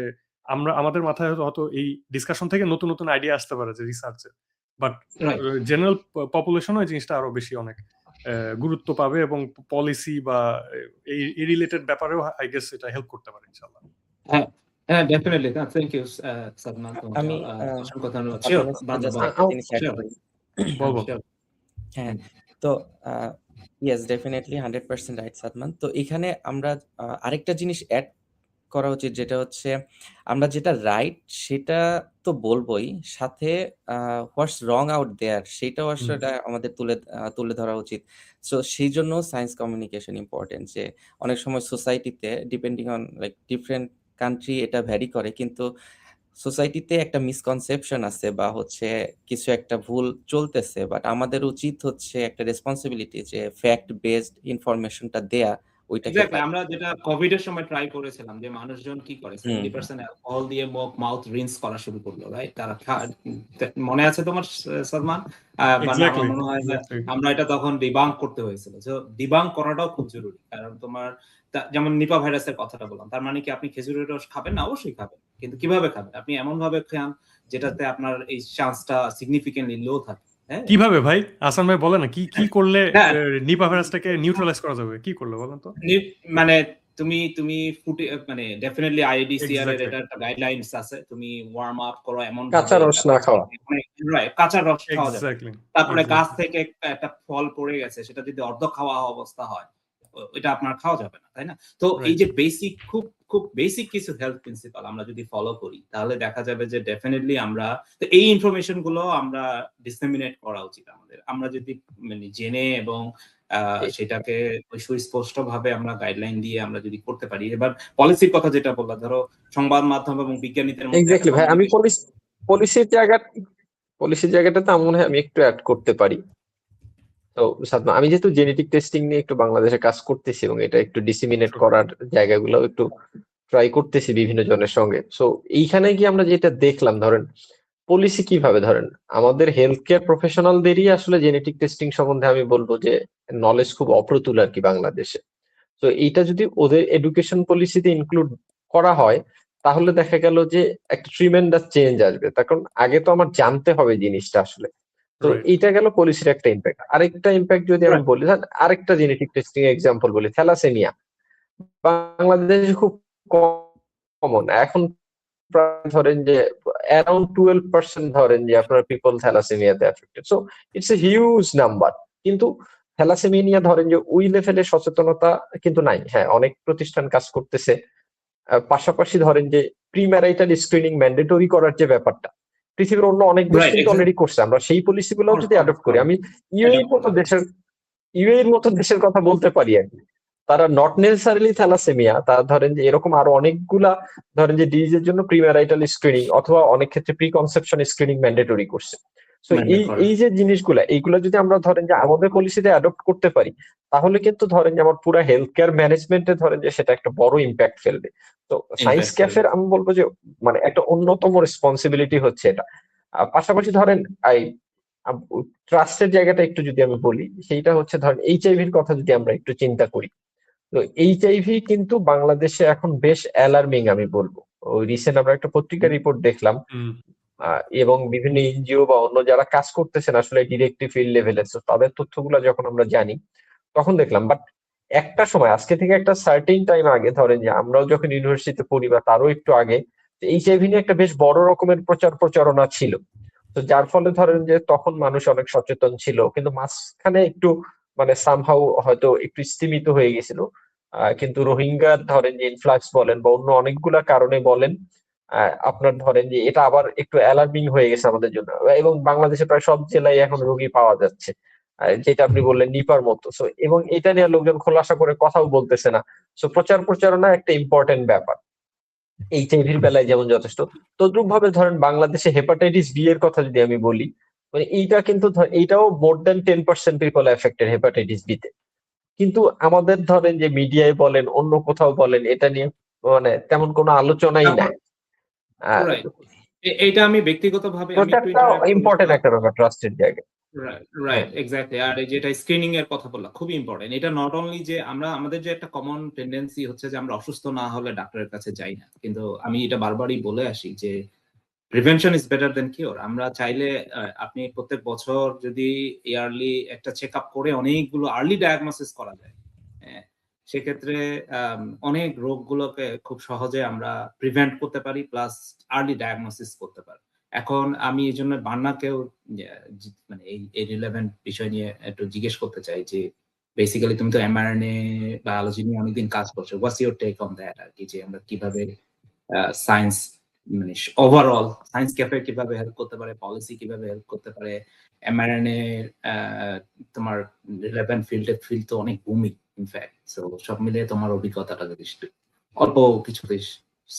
আমরা আমাদের মাথায় হয়তো এই ডিসকাশন থেকে নতুন নতুন আইডিয়া আসতে পারে যে রিসার্চে, বাট রাইট। জেনারেল পপুলেশন ওই জিনিসটা আরো বেশি অনেক গুরুত্ব পাবে, এবং পলিসি বা এই রিলেটেড ব্যাপারেও আই গেস এটা হেল্প করতে পারে ইনশাআল্লাহ। হ্যাঁ, হ্যাঁ, ডেফিনেটলি। থ্যাংক ইউ সালমান, তোমাকে আমি অসংখ্য ধন্যবাদ। শিওর, আপনার সাথে বান্দা জাস্ট বলো। একটা জিনিস অ্যাড শিওর, করি। বলবো শিওর। হ্যাঁ, তো ইয়েস ডেফিনেটলি 100% রাইট সাদমান। তো এখানে আমরা আরেকটা জিনিস অ্যাড করা উচিত, যেটা হচ্ছে আমরা যেটা রাইট সেটা তো বলবোই, সাথে হোয়াটস রং আউট দেয়ার সেটাও আসলে আমাদের তুলে ধরা উচিত। সো সেই জন্য সায়েন্স কমিউনিকেশন ইম্পর্টেন্ট, যে অনেক সময় সোসাইটিতে depending on like different country এটা ভ্যারি করে, কিন্তু সোসাইটিতে একটা মিসকনসেপশন আছে বা হচ্ছে কিছু একটা ভুল চলতেছে, বাট আমাদের উচিত হচ্ছে একটা রেসপন্সিবিলিটি যে ফ্যাক্ট বেসড ইনফরমেশনটা দেয়া ওইটাকে এক্স্যাক্টলি, আমরা যেটা কোভিড এর সময় ট্রাই করেছিলাম যে মানুষজন কি করে 70% অ্যালকোহল দিয়ে মাউথ রিন্স করা শুরু করলো, রাইট? তারা মনে আছে তোমার সালমান? মানে আমার মনে হয় যে আমরা এটা তখন ডিবাঙ্ক করতে হয়েছিল। তো ডিবাঙ্ক করাটাও খুব জরুরি, কারণ তোমার যেমন নিপা ভাইরাসের কথাটা বললাম, তার মানে কি আপনি খেজুরের রস খাবেন না? অবশ্যই খাবেন, কিন্তু কিভাবে খাবেন? আপনি এমন ভাবে খান যেটাতে আপনার এই চান্সটা সিগনিফিকেন্টলি লো থাকে। কিভাবে ভাই? আসান ভাই বলেন না, কি করলে হ্যাঁ, নিপা ভাইরাসটাকে নিউট্রালাইজ করা যাবে? কি করলে বলেন তো? মানে তুমি ফুটে মানে ডেফিনেটলি আইডিসিআর এর Exactly. এটা একটা গাইডলাইনস আছে, তুমি ওয়ার্ম আপ করো এমন কাঁচা রস না খাওয়া। রাইট, কাঁচা রস খাওয়া যাবে। Exactly. তারপরে Exactly. গাছ থেকে একটা ফল পড়ে গেছে, সেটা যদি অর্ধ খাওয়া অবস্থা হয় এটা আপনার খাওয়া যাবে না, তাই না? তো এই Right. যে বেসিক খুব বেসিক কিছু হেলথ প্রিন্সিপাল আমরা যদি ফলো করি, তাহলে দেখা যাবে যে ডেফিনেটলি আমরা তো এই ইনফরমেশন গুলো আমরা ডিসেমিনেট করা উচিত আমাদের। আমরা যদি মানে জেনে এবং সেটাকে সুস্পষ্ট ভাবে আমরা গাইডলাইন দিয়ে আমরা যদি করতে পারি। এবার পলিসির কথা যেটা বললা, ধরো সংবাদ মাধ্যম এবং বিজ্ঞানীদের মধ্যে এক্স্যাক্টলি ভাই, আমি পলিসির জায়গাটাতে আমার মনে হয় আমি একটু অ্যাড করতে পারি। তো সাদমা, আমি যেহেতু জেনেটিক টেস্টিং নিয়ে একটু বাংলাদেশে কাজ করতেছি এবং এটা একটু ডিসিমিনেট করার জায়গাগুলো একটু ট্রাই করতেছি বিভিন্ন জনের সঙ্গে। সো এইখানে গিয়ে আমরা যেটা দেখলাম, ধরেন পলিসি কিভাবে, ধরেন আমাদের হেলথ কেয়ার প্রফেশনালদেরই আসলে জেনেটিক টেস্টিং সম্বন্ধে আমি বলবো যে নলেজ খুব অপ্রতুল আর কি বাংলাদেশে। তো এইটা যদি ওদের এডুকেশন পলিসিতে ইনক্লুড করা হয়, তাহলে দেখা গেল যে একটা ট্রিমেন্ডাস চেঞ্জ আসবে। তার কারণ আগে তো আমার জানতে হবে জিনিসটা আসলে। তো এইটা গেল পলিসির একটা ইম্প্যাক্ট। আরেকটা ইম্প্যাক্ট যদি আমি বলি, আরেকটা জেনেটিক টেস্টিং এক্সাম্পল বলি, থ্যালাসেমিয়া বাংলাদেশে খুব কমন এখন, প্রায় ধরেন যে অ্যারাউন্ড 12% ধরেন যে আপনার পিপল থ্যালাসেমিয়াতে affected. So it's a huge number, কিন্তু থ্যালাসেমিয়া নিয়ে ধরেন যে ওই লেভেলে সচেতনতা কিন্তু নাই। হ্যাঁ, অনেক প্রতিষ্ঠান কাজ করতেছে, পাশাপাশি ধরেন যে প্রিম্যারাইটাল স্ক্রিনিং ম্যান্ডেটরি করার যে ব্যাপারটা পৃথিবীর অন্য অনেক দেশ কিন্তু অলরেডি করছে। আমরা সেই পলিসি গুলো যদি অ্যাডপ্ট করি, আমি ইউএইর মতো দেশের কথা বলতে পারি আর কি। তারা নট নেসেসারিলি থ্যালাসেমিয়া, তারা ধরেন যে এরকম আরো অনেকগুলা ধরেন যে ডিজিজের জন্য প্রিম্যারাইটাল স্ক্রিনিং অথবা অনেক ক্ষেত্রে প্রি কনসেপশন স্ক্রিনিং ম্যান্ডেটরি করছে। তো এই যে জিনিসগুলা, এইগুলা যদি আমরা ধরেন যে আমাদের পলিসিতে অ্যাডপ্ট করতে পারি, তাহলে কিন্তু ধরেন যে আমার পুরো হেলথ কেয়ার ম্যানেজমেন্টে ধরেন যে সেটা একটা বড় ইম্প্যাক্ট ফেলবে। তো সায়েন্স ক্যাফের আমি বলবো যে মানে একটা অন্যতম রেসপন্সিবিলিটি হচ্ছে এটা। পাশাপাশি ধরেন ট্রাস্টের জায়গাটা একটু যদি আমি বলি, সেইটা হচ্ছে ধরেন এইচআইভির কথা যদি আমরা একটু চিন্তা করি, তো এইচআইভি কিন্তু বাংলাদেশে এখন বেশ অ্যালার্মিং আমি বলবো। ওই রিসেন্ট আমরা একটা পত্রিকা রিপোর্ট দেখলাম, এবং বিভিন্ন এনজিও বা অন্য যারা কাজ করতেছেন আসলে ডিরেক্টলি ফিল্ড লেভেলে, তো তাদের তথ্যগুলো যখন আমরা জানি তখন দেখলাম। বাট একটা সময় আজকে থেকে একটা সার্টেন টাইম আগে, ধরেন যে আমরাও যখন ইউনিভার্সিটিতে পড়ি বা তারও একটু আগে, এইচআইভি নিয়ে একটা বেশ বড় রকমের প্রচারণা ছিল। তো যার ফলে ধরেন যে তখন মানুষ অনেক সচেতন ছিল, কিন্তু মাঝখানে একটু মানে সামহাউ হয়তো একটু স্তিমিত হয়ে গেছিল। কিন্তু রোহিঙ্গা ধরেন যে ইনফ্লাক্স বলেন বা অন্য অনেকগুলা কারণে বলেন, আপনার ধরেন যে এটা আবার একটু অ্যালার্মিং হয়ে গেছে আমাদের জন্য, এবং বাংলাদেশে প্রায় সব জেলায় এখন রোগী পাওয়া যাচ্ছে, যেটা আপনি বললেন নিপার মতো। সো এবং এটা নিয়ে লোকজন খোলাসা করে কথাও বলতেছে না। সো প্রচারণা একটা ইম্পর্টেন্ট ব্যাপার এইচআইভির বেলায় যেমন যথেষ্ট। তদ্রুপ ভাবে ধরেন বাংলাদেশে হেপাটাইটিস বি এর কথা যদি আমি বলি, মানে এইটা কিন্তু এইটাও মোর দেন 10% পিপল এফেক্টেড হেপাটাইটিস বি তে। কিন্তু আমাদের ধরেন যে মিডিয়ায় বলেন অন্য কোথাও বলেন এটা নিয়ে মানে তেমন কোনো আলোচনাই নাই। রাইট, এইটা আমি ব্যক্তিগতভাবে আমি একটু প্রচারটা interact করবো। ইম্পর্টেন্ট একটা ব্যাপার ট্রাস্টের জায়গায়। Right, exactly. আর এই যেটা স্ক্রিনিং এর কথা বললাম খুবই ইম্পর্টেন্ট। এটা নট অনলি যে আমাদের যে একটা কমন টেন্ডেন্সি হচ্ছে যে আমরা অসুস্থ না হলে ডাক্তারের কাছে যাই না, কিন্তু আমি এটা বারবারই বলে আসি যে prevention is better then cure. আমরা চাইলে আপনি প্রত্যেক বছর যদি ইয়ারলি একটা চেক আপ করে অনেকগুলো আর্লি ডায়াগনোসিস করা যায়, সেক্ষেত্রে অনেক রোগগুলোকে খুব সহজে আমরা প্রিভেন্ট করতে পারি, প্লাস আর্লি ডায়াগনোসিস করতে পারি। এখন আমি এই জন্য বান্নাকেও মানে এই রিলেভেন্ট বিষয় নিয়ে একটু জিজ্ঞেস করতে চাই যে বেসিক্যালি তুমি তো এমআরএনএ বায়োলজি নিয়ে অনেকদিন কাজ করছো, what's your take on that আর কি, যে আমরা কিভাবে সায়েন্স মানে ওভারঅল সায়েন্স ক্যাফে কিভাবে হেল্প করতে পারে, পলিসি কিভাবে হেল্প করতে পারে, এমআরএনএ তোমার রিলেভেন্ট ফিল্ড তো অনেক বুমিং ইনফ্যাক্ট। সো সব মিলিয়ে তোমার অভিজ্ঞতাটা যদি অল্প কিছুতে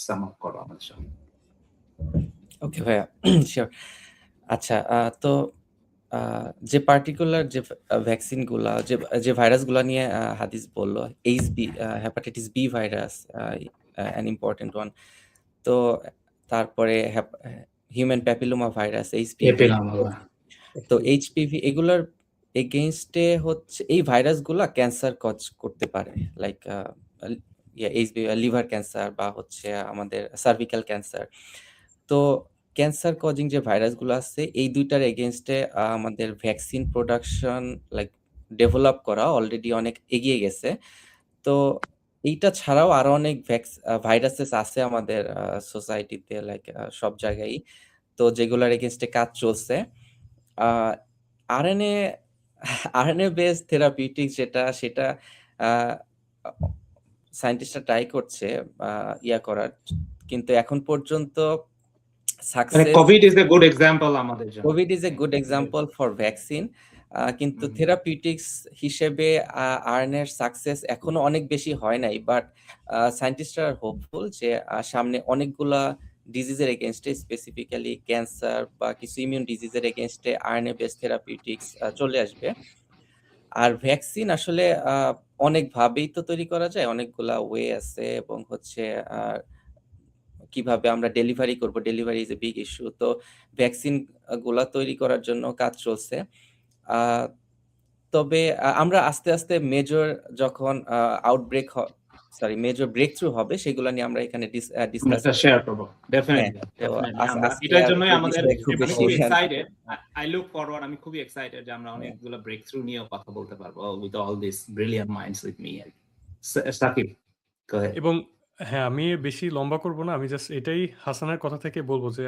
সাম আপ করো আমাদের সঙ্গে। ওকে ভাইয়া, শিওর। আচ্ছা, তো যে পার্টিকুলার যে ভ্যাকসিন গুলা যে ভাইরাস গুলা নিয়ে হাদিস বললো, HB hepatitis B virus an important one, তো তারপরে হিউম্যান প্যাপিলোমা ভাইরাস এইচপিভি, তো এইচপিভি এগুলার এগেইনস্টে হচ্ছে এই ভাইরাসগুলা ক্যান্সার কজ করতে পারে, লাইক এইচপিভি লিভার ক্যান্সার বা হচ্ছে আমাদের সার্ভিক্যাল ক্যান্সার। তো ক্যান্সার কজিং যে ভাইরাসগুলো আছে এই দুইটার এগেইনস্টে আমাদের ভ্যাকসিন প্রোডাকশন লাইক ডেভেলপ করা অলরেডি অনেক এগিয়ে গেছে। তো এইটা ছাড়াও আরো অনেক ভাইরাসেস আছে আমাদের সোসাইটিতে, লাইক সব জায়গায়, তো যেগুলোর এগেইনস্টে কাজ চলছে। আরএনএ বেসড থেরাপিউটিক সেটা সায়েন্টিস্টরা ট্রাই করছে ইয়া করার, কিন্তু এখন পর্যন্ত success. Covid is a good example আমাদের জন্য। Covid is a good example for vaccine, কিন্তু থেরাপিউটিক্স হিসেবে আরএনএ এর সাকসেস এখনো অনেক বেশি হয় নাই, বাট সায়েন্টিস্টরা আর হোপফুল যে সামনে অনেকগুলা ডিজিজের এগেনস্টে, স্পেসিফিক্যালি ক্যান্সার বা কিছু ইমিউন ডিজিজের এগেনস্টে আরএনএ বেসড থেরাপিউটিক্স চলে আসবে। আর ভ্যাকসিন আসলে অনেকভাবেই তো তৈরি করা যায়, অনেকগুলা ওয়ে আছে, এবং হচ্ছে কিভাবে আমরা ডেলিভারি করব, delivery is a big issue. তো ভ্যাকসিন গুলা তৈরি করার জন্য কাজ চলছে। তবে আমরা আস্তে আস্তে মেজর যখন মেজর ব্রেক থ্রু হবে সেগুলো নিয়ে আমরা এখানে ডিসকাস শেয়ার করব। ডেফিনেটলি, এটার জন্যই আমাদের খুব এক্সাইটেড। আই লুক ফরওয়ার্ড, আমি খুবই এক্সাইটেড যে আমরা অনেকগুলো ব্রেক থ্রু নিয়ে কথা বলতে পারবো with all this brilliant minds with me. Sakib, go ahead. এবং হ্যাঁ, আমি বেশি লম্বা করব না, আমি জাস্ট এটাই হাসানের কথা থেকে বলবো যে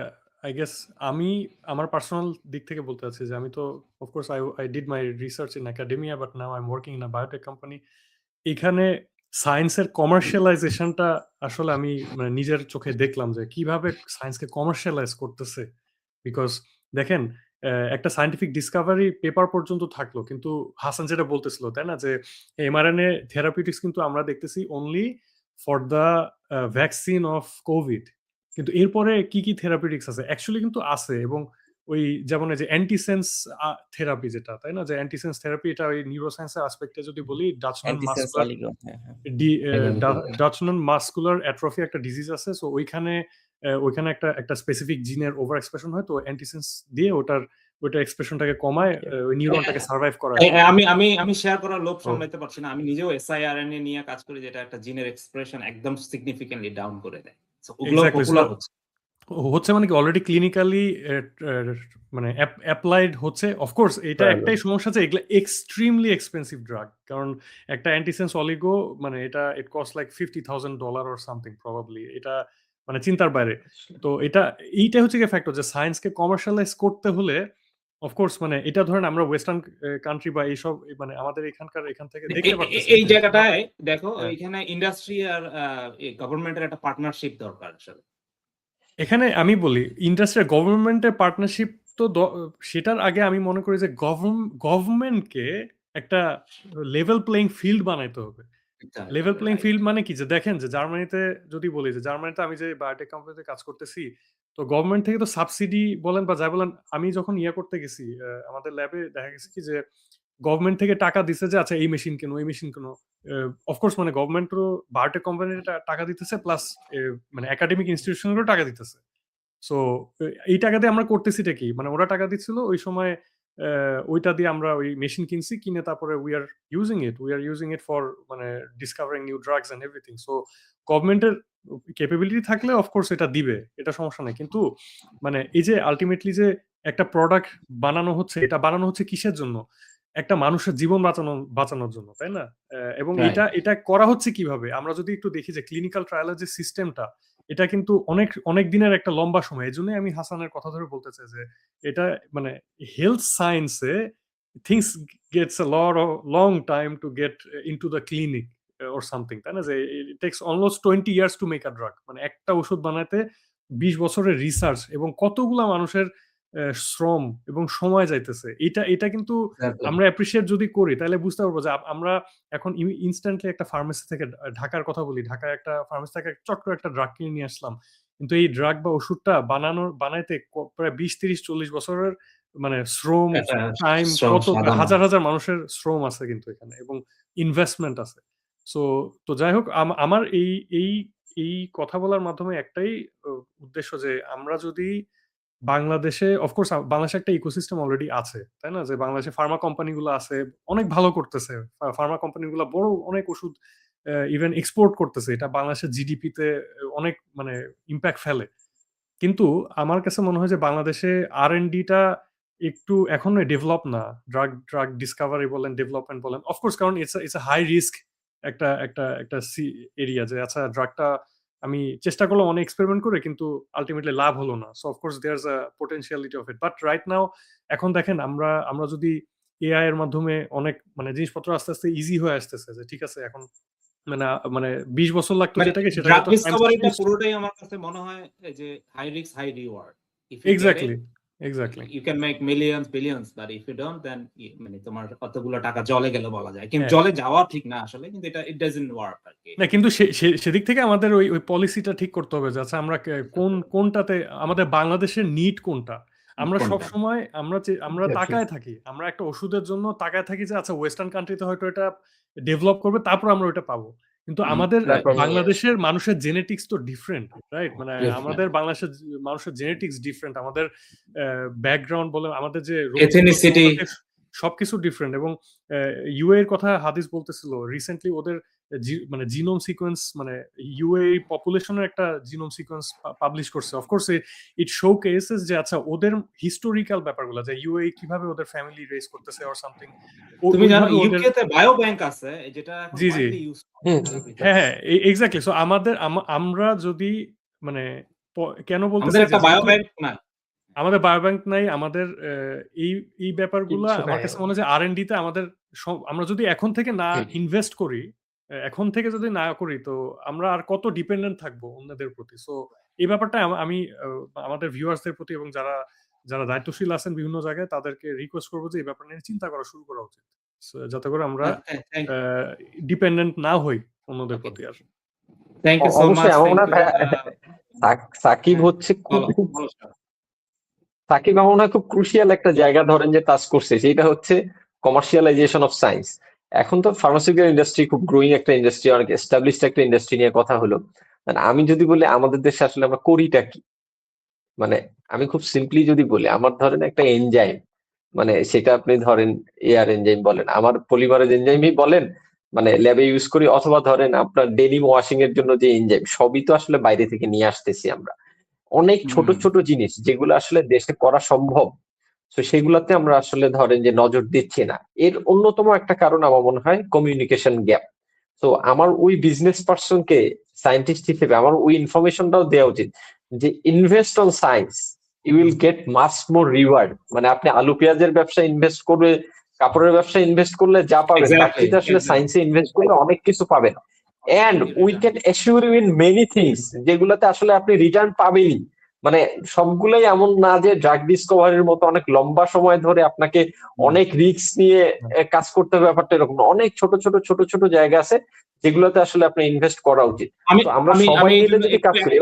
আই গেস আমি আমার পার্সোনাল দিক থেকে বলতে চাচ্ছি যে আমি তো of course I did my research in academia, but now I am working in a biotech company. এখানে সায়েন্সের কমার্শিয়ালাইজেশনটা আসলে আমি মানে নিজের চোখে দেখলাম যে কিভাবে সায়েন্সকে কমার্শিয়ালাইজ করতেছে। বিকজ দেখেন, একটা সায়েন্টিফিক ডিসকাভারি পেপার পর্যন্ত থাকলো, কিন্তু হাসান যেটা বলতেছিল তাই না, যে এমআরএনএ থেরাপিউটিক্স কিন্তু আমরা দেখতেছি only for the vaccine of Covid, কিন্তু এরপরে কি কি থেরাপিউটিক্স আছে অ্যাকচুয়ালি কিন্তু আছে। এবং ওই যেমন এই যে অ্যান্টিসেন্স থেরাপি যেটা, তাই না, যে অ্যান্টিসেন্স থেরাপি, এটা ওই নিউরোসায়েন্সের অ্যাসপেক্টে যদি বলি, ডাচনন মাসকুলার অ্যাট্রফি একটা ডিজিজ আছে। সো ওইখানে একটা স্পেসিফিক জিনের ওভার এক্সপ্রেশন হয়, তো অ্যান্টিসেন্স দিয়ে ওটা এক্সপ্রেশনটাকে কমায়, ওই নিউরনটাকে সার্ভাইভ করা। আমি শেয়ার করার লোভ সামলাতে পারছি না। আমি নিজেও এসআইআরএনএ নিয়ে কাজ করি, যেটা একটা জিনের এক্সপ্রেশন একদম সিগনিফিকেন্টলি ডাউন করে দেয়। সো ওগুলো পপুলার হচ্ছে। হচ্ছে মানে কি অলরেডি ক্লিনিক্যালি মানে অ্যাপ্লাইড হচ্ছে। অফকোর্স এটা Trial. একটাই সমস্যা আছে, এগুলো এক্সট্রিমলি এক্সপেন্সিভ ড্রাগ। কারণ একটা অ্যান্টিসেন্স অলিগো মানে এটা it cost like $50,000 or something probably. এটা মানে চিন্তার বাইরে। তো এইটাই হচ্ছে গিয়ে ফ্যাক্টর যে সায়েন্সকে কমার্শিয়ালাইজ করতে হলে অফকোর্স মানে এটা ধরেন আমরা ওয়েস্টার্ন কান্ট্রি বা এইসব মানে আমাদের এখান থেকে দেখতে পারতেছি এই যে জায়গাটায় দেখো হ্যাঁ। এখানে ইন্ডাস্ট্রি আর গভর্নমেন্টের একটা পার্টনারশিপ দরকার আসলে। এখানে আমি বলি ইন্ডাস্ট্রি গভর্নমেন্টের পার্টনারশিপ তো সেটার আগে আমি মনে করি যে গভর্নমেন্টকে একটা লেভেল প্লেইং ফিল্ড বানাইতে হবে। লেভেল প্লেইং ফিল্ড মানে কি, যে দেখেন যে জার্মানিতে যদি বলি যে জার্মানিতে আমি যে বায়োটেক কোম্পানিতে কাজ করতেছি, তো গভর্নমেন্ট থেকে তো সাবসিডি বলেন বা যাই বলেন, আমি যখন করতে গেছি আমাদের ল্যাবে দেখা গেছে কি যে গভর্নমেন্ট থেকে টাকা দিছে যে আচ্ছা এই মেশিন কেন এই মেশিন কেন। অফকোর্স মানে গভর্নমেন্টও বায়োটেক কোম্পানির টাকা দিতেছে, প্লাস মানে একাডেমিক ইনস্টিটিউশনেরও টাকা দিতেছে। সো এই টাকা দিয়ে আমরা করতেছিটা কি, মানে ওরা টাকা দিচ্ছিল ওই সময়, ওইটা দিয়ে আমরা ওই মেশিন কিনছি, কিনে তারপরে we are using it for মানে discovering new drugs and everything. So গভর্নমেন্টের ক্যাপাবিলিটি থাকলে অফকোর্স এটা দিবে, এটা সমস্যা নাই। কিন্তু মানে এই যে আলটিমেটলি যে একটা প্রোডাক্ট বানানো হচ্ছে, এটা বানানো হচ্ছে কিসের জন্য? একটা মানুষের জীবন বাঁচানোর জন্য, তাই না? এবং এটা করা হচ্ছে কিভাবে? আমরা যদি একটু দেখি যে ক্লিনিক্যাল ট্রায়ালের যে সিস্টেমটা, এটা কিন্তু অনেক দিনের একটা লম্বা সময়। এজন্যই আমি হাসানের কথা ধরে বলতে চাই যে এটা মানে হেলথ সায়েন্সে things gets a long time to get into the clinic or something, তাই না? যে it takes almost 20 years to make a drug। মানে একটা ওষুধ বানাইতে 20 বছরের রিসার্চ এবং কতগুলা মানুষের শ্রম এবং সময় যাইতেছে। এটা কিন্তু আমরা অ্যাপ্রিশিয়েট যদি করি তাহলে বুঝতে পারবো যে আমরা এখন ইনস্ট্যান্টলি একটা ফার্মেসি থেকে, ঢাকার কথা বলি, ঢাকায় একটা ফার্মেসি থেকে চট করে একটা ড্রাগ কিনে নিয়ে আসলাম, কিন্তু এই ড্রাগ বা ওষুধটা বানাইতে প্রায় 20-30-40 বছরের মানে শ্রম, টাইম, কত হাজার হাজার মানুষের শ্রম আছে কিন্তু এখানে, এবং ইনভেস্টমেন্ট আছে। তো যাই হোক, আমার এই কথা বলার মাধ্যমে একটাই উদ্দেশ্য যে আমরা যদি বাংলাদেশে, অফকোর্স বাংলাদেশে একটা ইকোসিস্টেম অলরেডি আছে, তাই না? যে বাংলাদেশে ফার্মা কোম্পানিগুলো আছে, অনেক ভালো করতেছে। ফার্মা কোম্পানিগুলো বড় অনেক ওষুধ ইভেন এক্সপোর্ট করতেছে। এটা বাংলাদেশের জিডিপিতে অনেক মানে ইমপ্যাক্ট ফেলে। কিন্তু আমার কাছে মনে হয় যে বাংলাদেশে R&D-টা একটু এখনো ডেভেলপ না। ড্রাগ ডিসকভারি বলেন, ডেভেলপমেন্ট বলেন। অফকোর্স কারণ ইটস আ হাই রিস্ক একটা এরিয়া, যে আচ্ছা ড্রাগটা আমি চেষ্টা করলাম অনেক এক্সপেরিমেন্ট করে, কিন্তু আলটিমেটলি লাভ হলো না। So of course there's a potentiality of it. But right now এখন দেখেন আমরা যদি এআই এর মাধ্যমে অনেক মানে জিনিসপত্র আস্তে আস্তে ইজি হয়ে আসতেছে, যে ঠিক আছে এখন মানে 20 বছর লাগতো যেটাকে, সেটা ড্রাগ ডিসকভারিটা পুরোটাই আমার কাছে মনে হয় যে high risk high reward. Exactly you can make millions billions, but if you don't then মানে তোমার কতগুলো টাকা জলে গেল বলা যায়। কিন্তু জলে যাওয়া ঠিক না আসলে, কিন্তু এটা it doesn't work আর কি। না, কিন্তু সেদিক থেকে আমাদের ওই পলিসিটা ঠিক করতে হবে যে আচ্ছা আমরা কোনটাতে আমাদের বাংলাদেশের নিড কোনটা। আমরা সব সময় আমরা তাকায় থাকি, আমরা একটা ওষুধের জন্য তাকায় থাকি যে আচ্ছা ওয়েস্টার্ন কান্ট্রিতে হয়তো এটা ডেভেলপ করবে, তারপর আমরা ওটা পাবো। কিন্তু আমাদের বাংলাদেশের মানুষের জেনেটিক্স তো ডিফারেন্ট, রাইট? মানে আমাদের বাংলাদেশের মানুষের জেনেটিক্স ডিফারেন্ট, আমাদের ব্যাকগ্রাউন্ড বলে, আমাদের যে এথনিসিটি সবকিছু ডিফারেন্ট। এবং ইউএ এর কথা হাদিস বলতেছিল রিসেন্টলি, ওদের মানে জিনোম সিকোয়েন্স, মানে ইউএ পপুলেশনের একটা জিনোম সিকোয়েন্স পাবলিশ করছে। অফকোর্স ইট শো কেসেস যে আচ্ছা ওদের হিস্টোরিক্যাল ব্যাপারগুলো, যে ইউএ কিভাবে ওদের ফ্যামিলি রেজ করতেছে অর সামথিং। তুমি জানো ইউকে তে বায়ো ব্যাংক আছে যেটা এখন widely used। হ্যাঁ এক্স্যাক্টলি। সো আমরা যদি মানে কেন বলতেছি আমাদের একটা বায়ো ব্যাংক না, আমাদের বায়ো ব্যাংক নাই, আমাদের এই ব্যাপারগুলো আমার কাছে মনে হয় যে R&D তে আমাদের আমরা যদি এখন থেকে না ইনভেস্ট করি, এখন থেকে যদি না করি, তো আমরা আর কত ডিপেন্ডেন্ট থাকবো অন্যদের প্রতি। সো এই ব্যাপারটা আমি আমাদের ভিউয়ার্সদের প্রতি এবং যারা দায়িত্বশীল আছেন বিভিন্ন জায়গায়, তাদেরকে রিকোয়েস্ট করবো যে এই ব্যাপার নিয়ে চিন্তা করা শুরু করা উচিত, যাতে করে আমরা ডিপেন্ডেন্ট না হই অন্যদের প্রতি। আর thank you so much. Sakib হচ্ছে সাকিব আমার মনে হয় খুব ক্রুশিয়াল একটা জায়গা ধরেন যে টাচ করছে, সেটা হচ্ছে কমার্শিয়ালাইজেশন অফ সায়েন্স। এখন তো ফার্মাসিউটিক্যাল ইন্ডাস্ট্রি খুব গ্রোয়িং একটা ইন্ডাস্ট্রি, অনেক এস্টাবলিশড একটা ইন্ডাস্ট্রি নিয়ে কথা হলো। আমি যদি বলি আমাদের দেশে আসলে আমরা করিটা কি, মানে আমি খুব সিম্পলি যদি বলি, আমার ধরেন একটা এনজাইম, মানে সেটা আপনি ধরেন এআর এনজাইম বলেন, আমার পলিমারেজ এনজাইমই বলেন, মানে ল্যাবে ইউজ করি, অথবা ধরেন আপনার ডেনিম ওয়াশিং এর জন্য যে এনজাইম, সবই তো আসলে বাইরে থেকে নিয়ে আসতেছি আমরা। অনেক ছোট ছোট জিনিস যেগুলো আসলে দেশে করা সম্ভব, তো সেগুলোতে আমরা আসলে ধরেন যে নজর দিচ্ছি না। এর অন্যতম একটা কারণ আমার মনে হয় কমিউনিকেশন গ্যাপ। তো আমার ওই বিজনেস পার্সনকে সায়েন্টিস্ট হিসেবে আমার ওই ইনফরমেশনটাও দেওয়া উচিত যে invest on science, you will get much more reward. মানে আপনি আলু পেঁয়াজের ব্যবসা ইনভেস্ট করবে, কাপড়ের ব্যবসা ইনভেস্ট করলে যা পাবেন তার এক্স্যাক্টলি, চেয়ে আসলে সায়েন্সে ইনভেস্ট করলে অনেক কিছু পাবেন। And we can assure you in many things, যেগুলোতে আসলে আপনি রিটার্ন পাবেনই। মানে সবগুলাই এমন না যে ড্রাগ ডিসকভারির মতো অনেক লম্বা সময় ধরে আপনাকে অনেক রিস্ক নিয়ে কাজ করতে হবে, ব্যাপারটা এরকম না। অনেক ছোট ছোট ছোট ছোট জায়গা আছে যেগুলোতে আসলে আপনি ইনভেস্ট করা উচিত। তো আমরা সবাই মিলে যদি কাজ করি।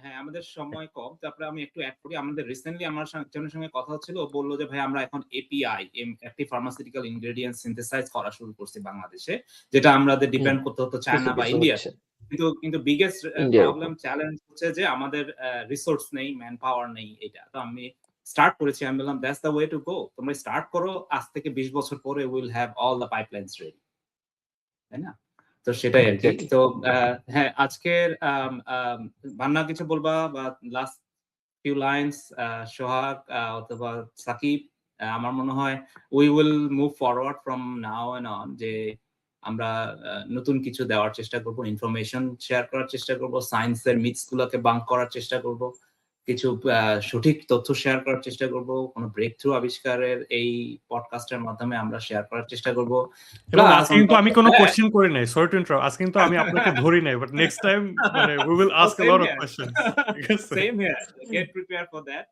হ্যাঁ, আমাদের সময় কম, তারপরে আমি একটু অ্যাড করি। আমাদের রিসেন্টলি আমার একজনের সঙ্গে কথা হচ্ছিল, ও বললো যে ভাই আমরা এখন API, active pharmaceutical ingredients synthesise করা শুরু করছি বাংলাদেশে, যেটা আমাদের ডিপেন্ড করতে হতো চায়না বা ইন্ডিয়া। কিন্তু বিগেস্ট প্রবলেম চ্যালেঞ্জ হচ্ছে যে আমাদের রিসোর্স নেই, ম্যান পাওয়ার নেই। এটা তো আমি স্টার্ট করেছি, আমি বললাম that's the way to go, তোমরা স্টার্ট করো, আজ থেকে 20 বছর পরে will have all the pipelines ready, তাই না? তো সেটাই আর কি। তো হ্যাঁ, আজকের বান্না কিছু বলবা বা লাস্ট ফিউ লাইনস, সোহাগ অথবা সাকিব? আমার মনে হয় we will move forward from now and on, যে আমরা নতুন কিছু দেওয়ার চেষ্টা করব, ইনফরমেশন শেয়ার করার চেষ্টা করব, সায়েন্সের মিথস গুলোকে বাঙ্ক করার চেষ্টা করব, কিছু সঠিক তথ্য শেয়ার করার চেষ্টা করব, কোনো ব্রেক থ্রু আবিষ্কারের এই পডকাস্টের মাধ্যমে আমরা শেয়ার করার চেষ্টা করব। আজকে কিন্তু আমি কোনো কোশ্চেন করি নাই, সরি টু ইন্টারাপ্ট, আজকে কিন্তু আমি আপনাকে ধরি নাই, বাট নেক্সট টাইম মানে we will ask a lot of questions. Same here, get prepare for that,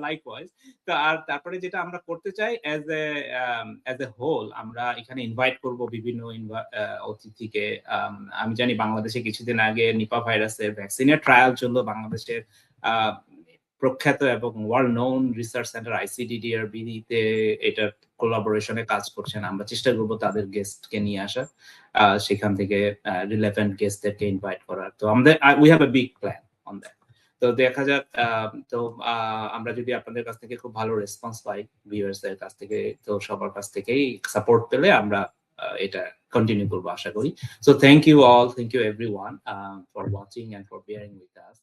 likewise. তো আর তারপরে যেটা আমরা করতে চাই অ্যাজ এ হোল, আমরা এখানে ইনভাইট করব বিভিন্ন অতিথিকে। আমি জানি বাংলাদেশে কিছুদিন আগে নিপা ভাইরাসের ভ্যাকসিনের ট্রায়াল চললো বাংলাদেশের প্রখ্যাত এবং world known research centre ICDDRB তে এটার কোলাবোরেশনে কাজ করছেন। আমরা চেষ্টা করবো তাদের গেস্টকে নিয়ে আসার, সেখান থেকে রিলেভেন্ট গেস্টদেরকে ইনভাইট করার। তো আমাদের we have a big plan on that. তো দেখা যাক, তো আমরা যদি আপনাদের কাছ থেকে খুব ভালো রেসপন্স পাই, ভিউয়ার্সদের কাছ থেকে, তো সবার কাছ থেকেই সাপোর্ট পেলে আমরা এটা কন্টিনিউ করবো আশা করি। So thank you all, thank you everyone for watching and for bearing with us.